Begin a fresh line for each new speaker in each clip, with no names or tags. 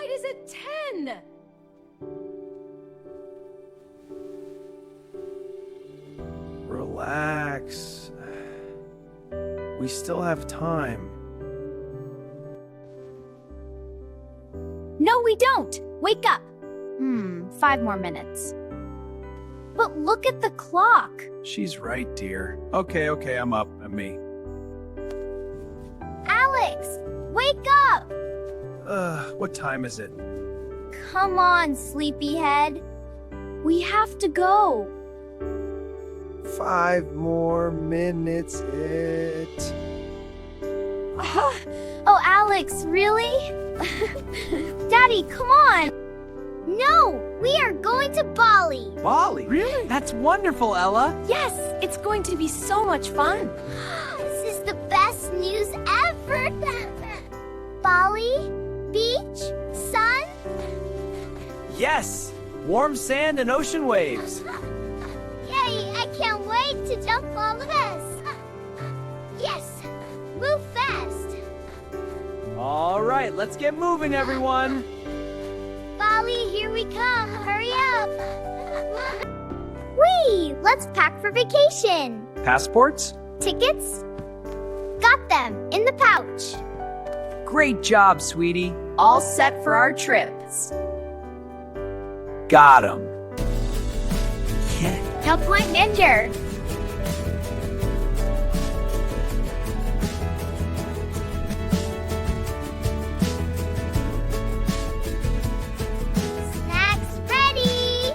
flight is at 10.
Relax. We still have time.
No, we don't. Wake up. 5 more minutes. But look at the clock.
She's right, dear. Okay, I'm up. At me.
Alex, wake up.
What time is it?
Come on, sleepyhead. We have to go.
5 more minutes,
Oh, Alex, really? Daddy, come on. No, we are going to Bali.
Bali? Really? That's wonderful, Ella.
Yes, it's going to be so much fun.
This is the best news ever. Bali, beach, sun.
Yes! Warm sand and ocean waves.
Yay, I can't wait to jump all this. Yes, move fast.
All right, let's get moving, everyone.
Bali, here we come. Hurry up. Whee! Let's pack for vacation.
Passports?
Tickets? Got them in the pouch.
Great job, sweetie.
All set for our trips.
Got 'em.
Helpline Ninja. Snacks ready.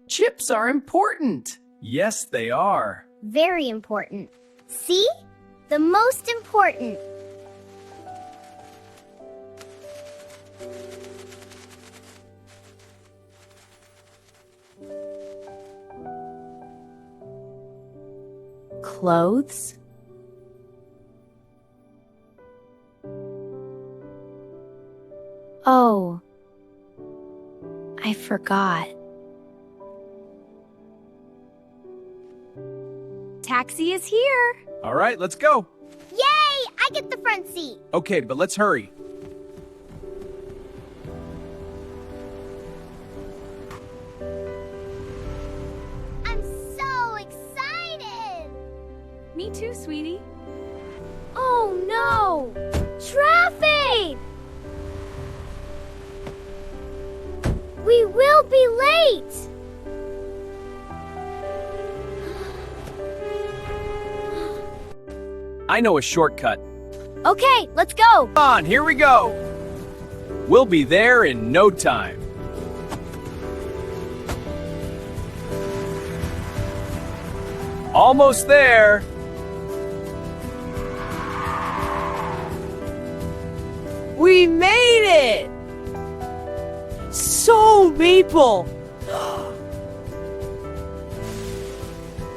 Chips are important.
Yes, they are.
Very important. See? The most important.
Clothes? Oh, I forgot. Taxi is here.
All right, let's go.
Yay! I get the front seat.
Okay, but let's hurry.
I'm so excited.
Me too, sweetie.
Oh no! Traffic! We will be late!
I know a shortcut.
Okay, let's go!
Come on, here we go. We'll be there in no time. Almost there.
We made it! So, people!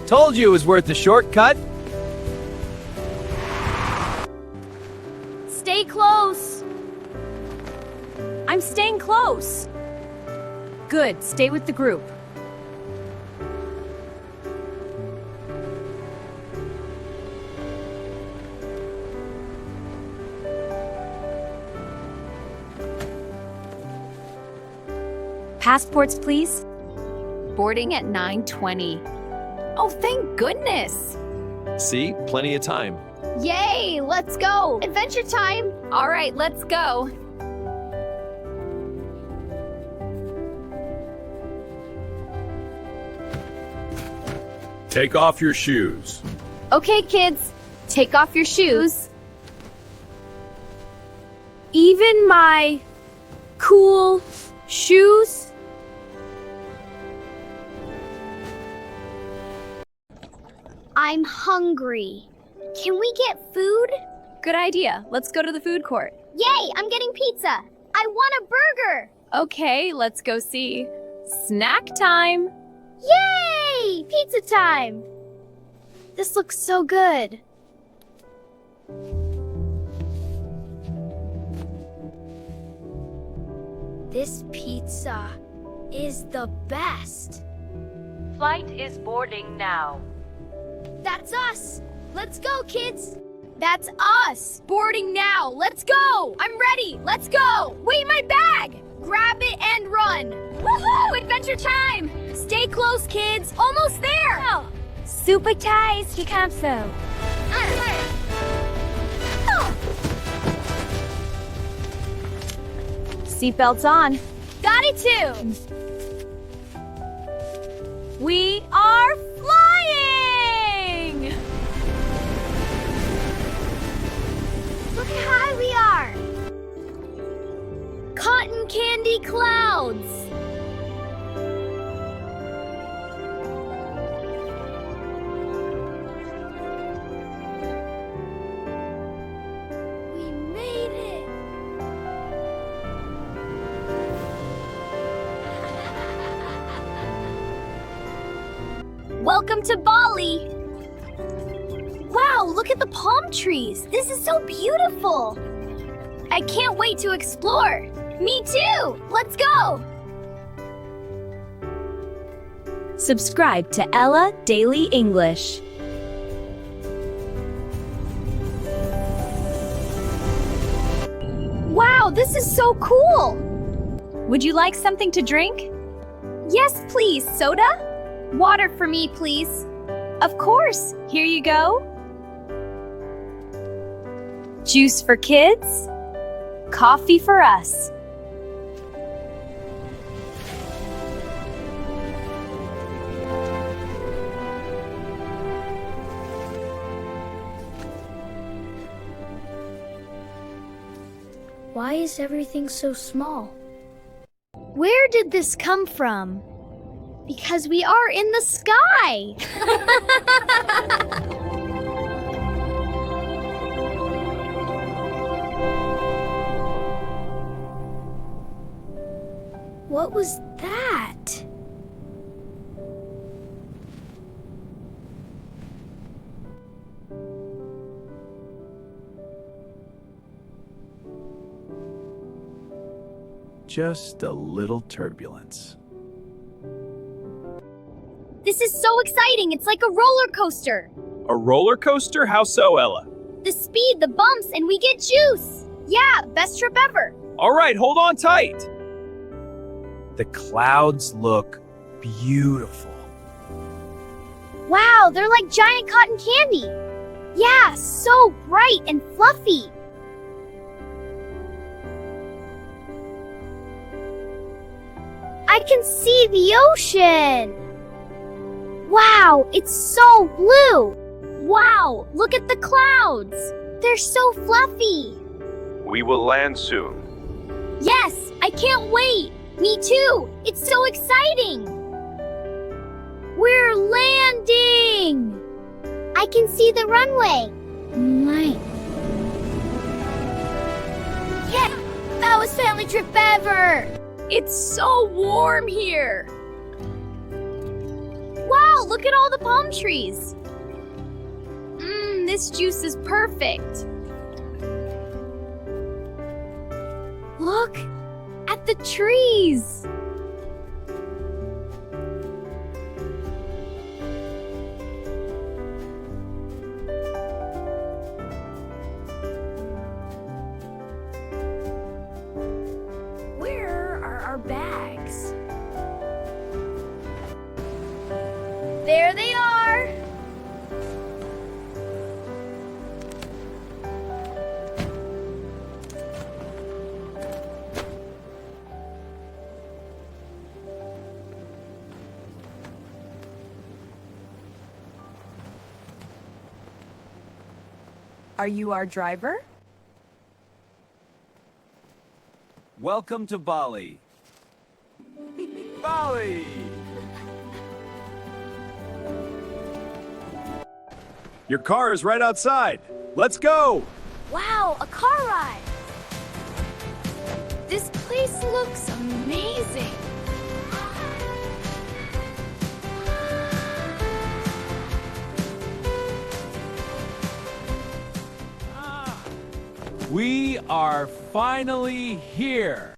Told you it was worth the shortcut.
Stay close. I'm staying close. Good, stay with the group. Passports, please. Boarding at 9:20. Oh, thank goodness.
See? Plenty of time.
Yay! Let's go! Adventure time!
All right, let's go.
Take off your shoes.
Okay, kids, take off your shoes. Even my cool shoes?
I'm hungry. Can we get food?
Good idea. Let's go to the food court.
Yay! I'm getting pizza! I want a burger!
Okay, let's go see. Snack time.
Yay! Pizza time! This looks so good. This pizza is the best.
Flight is boarding now.
That's us! Let's go, kids!
That's us! Boarding now! Let's go! I'm ready! Let's go! Wait, my bag! Grab it and run! Woohoo! Adventure time! Stay close, kids! Almost there! Oh. Super tight, Picasso. Seatbelts on. Got it too! We are flying!
Look how high we are.
Cotton candy clouds!
We made it.
Welcome to Bali! Wow, look at the palm trees! This is so beautiful! I can't wait to explore! Me too! Let's go! Subscribe to Ella Daily English. Wow, this is so cool! Would you like something to drink? Yes, please. Soda? Water for me, please. Of course. Here you go. Juice for kids. Coffee for us.
Why is everything so small?
Where did this come from? Because we are in the sky!
What was that?
Just a little turbulence.
This is so exciting! It's like a roller coaster!
A roller coaster? How so, Ella?
The speed, the bumps, and we get juice! Yeah, best trip ever!
All right, hold on tight. The clouds look beautiful.
Wow, they're like giant cotton candy! Yeah, so bright and fluffy! I can see the ocean! Wow, it's so blue! Wow, look at the clouds! They're so fluffy!
We will land soon.
Yes, I can't wait! Me too! It's so exciting! We're landing!
I can see the runway.
Right. Yeah! Best family trip ever! It's so warm here! Wow, look at all the palm trees! This juice is perfect! Look at the trees! Where are our bags? There they are!
Are you our driver?
Welcome to Bali. Bali! Your car is right outside. Let's go!
Wow, a car ride! This place looks amazing!
We are finally here.